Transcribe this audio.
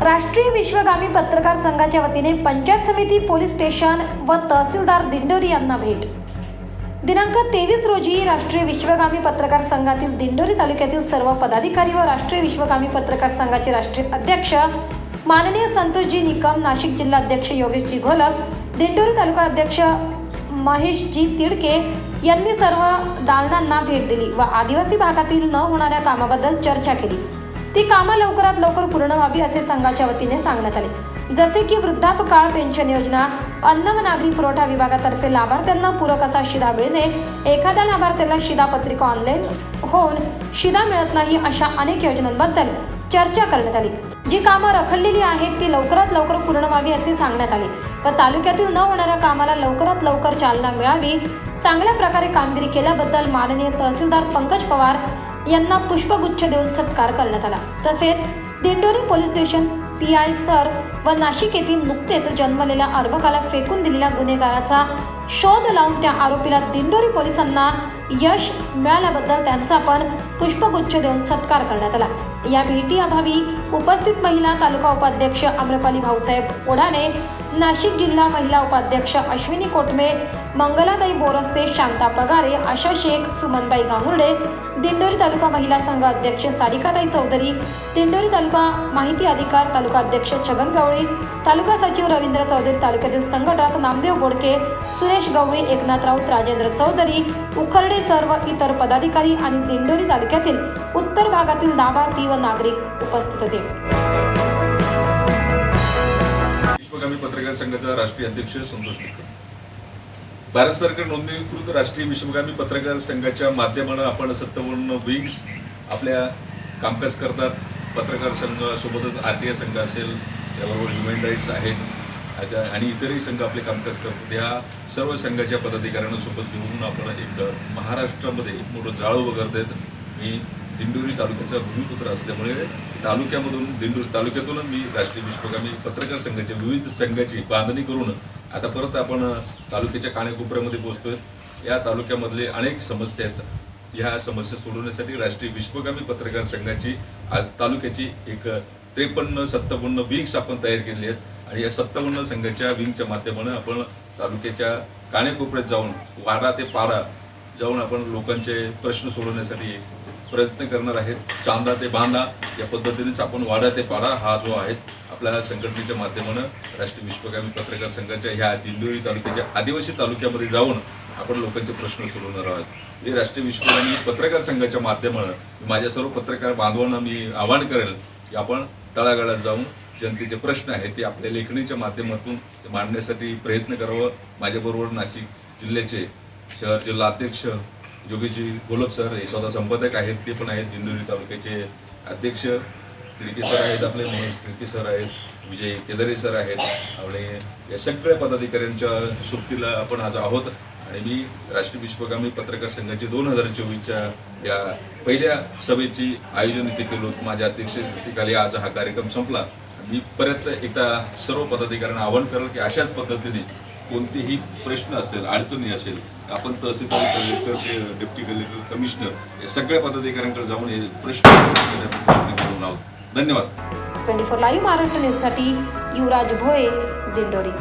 राष्ट्रीय विश्वगामी पत्रकार संघाच्या वतीने पंचायत समिती, पोलीस स्टेशन व तहसीलदार दिंडोरी यांना भेट. दिनांक 23 रोजी राष्ट्रीय विश्वगामी पत्रकार संघातील दिंडोरी तालुक्यातील सर्व पदाधिकारी व राष्ट्रीय विश्वगामी पत्रकार संघाचे राष्ट्रीय अध्यक्ष माननीय संतोषजी निकम, नाशिक जिल्हा अध्यक्ष योगेशजी घोलप, दिंडोरी तालुका अध्यक्ष महेशजी तिडके यांनी सर्व दालनांना भेट दिली व आदिवासी भागातील न होणाऱ्या कामाबद्दल चर्चा केली. ती कामं लवकरात लवकर पूर्ण व्हावी असे संघाच्या वतीने सांगण्यात आले. जसे की वृद्धापकाळ पेन्शन योजना, अन्न व नागरी पुरवठा विभागातर्फे लाभार्थ्यांना पूरक असा शिधा मिळणे, एखाद्या लाभार्थ्याला शिधापत्रिका ऑनलाईन होऊन शिधा मिळत नाही, अशा अनेक योजनांबद्दल चर्चा करण्यात आली. जी कामं रखडलेली आहेत ती लवकरात लवकर पूर्ण व्हावी असे सांगण्यात आले व तालुक्यातील न होणाऱ्या कामाला लवकरात लवकर चालना मिळावी. चांगल्या प्रकारे कामगिरी केल्याबद्दल माननीय तहसीलदार पंकज पवार यांना पुष्पगुच्छ देऊन सत्कार करण्यात आला. तसेच Dindori police station PI sir व नाशिक येथील नुकतेच जन्मलेल्या अर्भकाला फेकून दिलेल्या गुन्हेगाराचा शोध लावून त्या आरोपीला दिंडोरी पोलिसांना यश मिळाल्याबद्दल त्यांचा पण पुष्पगुच्छ देऊन सत्कार करण्यात आला. या भेटी अभावी उपस्थित महिला तालुका उपाध्यक्ष आम्रपाली भाऊसाहेब ओढाणे, नाशिक जिल्हा महिला उपाध्यक्ष अश्विनी कोटमे, मंगलाताई बोरस्ते, शांता पगारे, आशा शेख, सुमनबाई गांगुर्डे, दिंडोरी तालुका महिला संघ अध्यक्ष सारिकाताई चौधरी, दिंडोरी तालुका माहिती अधिकार तालुका अध्यक्ष छगन गवळी, तालुका सचिव रवींद्र चौधरी, तालुक्यातील संघटक नामदेव बोडके, सुरेश गवळी, एकनाथ राऊत, राजेंद्र चौधरी, उखर्डे सर व इतर पदाधिकारी आणि दिंडोरी तालुक्यातील उत्तर भागातील लाभार्थी व नागरिक उपस्थित होते. विश्वगामी पत्रकार संघाचा राष्ट्रीय अध्यक्ष संतोष निकम. भारत सरकार नोंदणीकृत राष्ट्रीय विश्वगामी पत्रकार संघाच्या माध्यमाने आपण 57 विंग्स आपल्या कामकाज करतात. पत्रकार संघासोबतच RTI संघ असेल, त्याबरोबर ह्युमन राईट्स आहेत आणि इतरही संघ आपले कामकाज करतात. या सर्व संघाच्या पदाधिकाऱ्यांना सोबत घेऊन आपण एक महाराष्ट्रामध्ये एक मोठं जाळं वगैरे मी दिंडोरी तालुक्याचा भूमिपुत्र असल्यामुळे तालुक्यामधून दिंडोरी तालुक्यातूनच मी राष्ट्रीय विश्वगामी पत्रकार संघाच्या विविध संघाची बांधणी करून आता परत आपण तालुक्याच्या कानेकोपऱ्यामध्ये पोहोचतोय. या तालुक्यामधले अनेक समस्या आहेत. ह्या समस्या सोडवण्यासाठी राष्ट्रीय विश्वगामी पत्रकार संघाची आज तालुक्याची एक 53-57 विंग्स आपण तयार केलेली आहेत आणि या 57 संघाच्या विंगच्या माध्यमाने आपण तालुक्याच्या कानेकोपऱ्यात जाऊन वाडा ते पाडा जाऊन आपण लोकांचे प्रश्न सोडवण्यासाठी प्रयत्न करणार आहेत. चांदा ते बांधा या पद्धतीनेच आपण वाडा ते पाडा हा जो आहे आपल्या संघटनेच्या माध्यमानं राष्ट्रीय विश्वगामी पत्रकार संघाच्या ह्या दिंडोरी तालुक्याच्या आदिवासी तालुक्यामध्ये जाऊन आपण लोकांचे प्रश्न सोडवणार आहोत. हे राष्ट्रीय विश्वगामी पत्रकार संघाच्या माध्यमानं माझ्या सर्व पत्रकार बांधवांना मी आवाहन करेल की आपण तळागाळात जाऊन जनतेचे प्रश्न आहेत ते आपल्या लेखणीच्या माध्यमातून ते मांडण्यासाठी प्रयत्न करावं. माझ्याबरोबर नाशिक जिल्ह्याचे शहर जिल्हा अध्यक्ष योगेशजी घोलप सर हे स्वतः संपादक आहेत, ते पण आहेत. दिंडोरी तालुक्याचे अध्यक्ष तिडके सर आहेत, आपले महेश तिडके सर आहेत, विजय केदारे सर आहेत. आपले या सगळ्या पदाधिकाऱ्यांच्या सोबतीला आपण आज आहोत आणि मी राष्ट्रीय विश्वगामी पत्रकार संघाची 2024च्या या पहिल्या सभेची आयोजन इथे केलं होतं. माझ्या अध्यक्षतेखाली आज हा कार्यक्रम संपला. मी परत एकदा सर्व पदाधिकाऱ्यांना आवाहन करेल की अशाच पद्धतीने कोणतेही प्रश्न असेल, अडचणी असेल, आपण तहसीलदार, कलेक्टर, डेप्टी कलेक्टर, कमिशनर या सगळ्या पदाधिकाऱ्यांकडे जाऊन हे प्रश्न करून आहोत. धन्यवाद. 24 लाईव्ह महाराष्ट्र न्यूजसाठी युवराज भोये, दिंडोरी.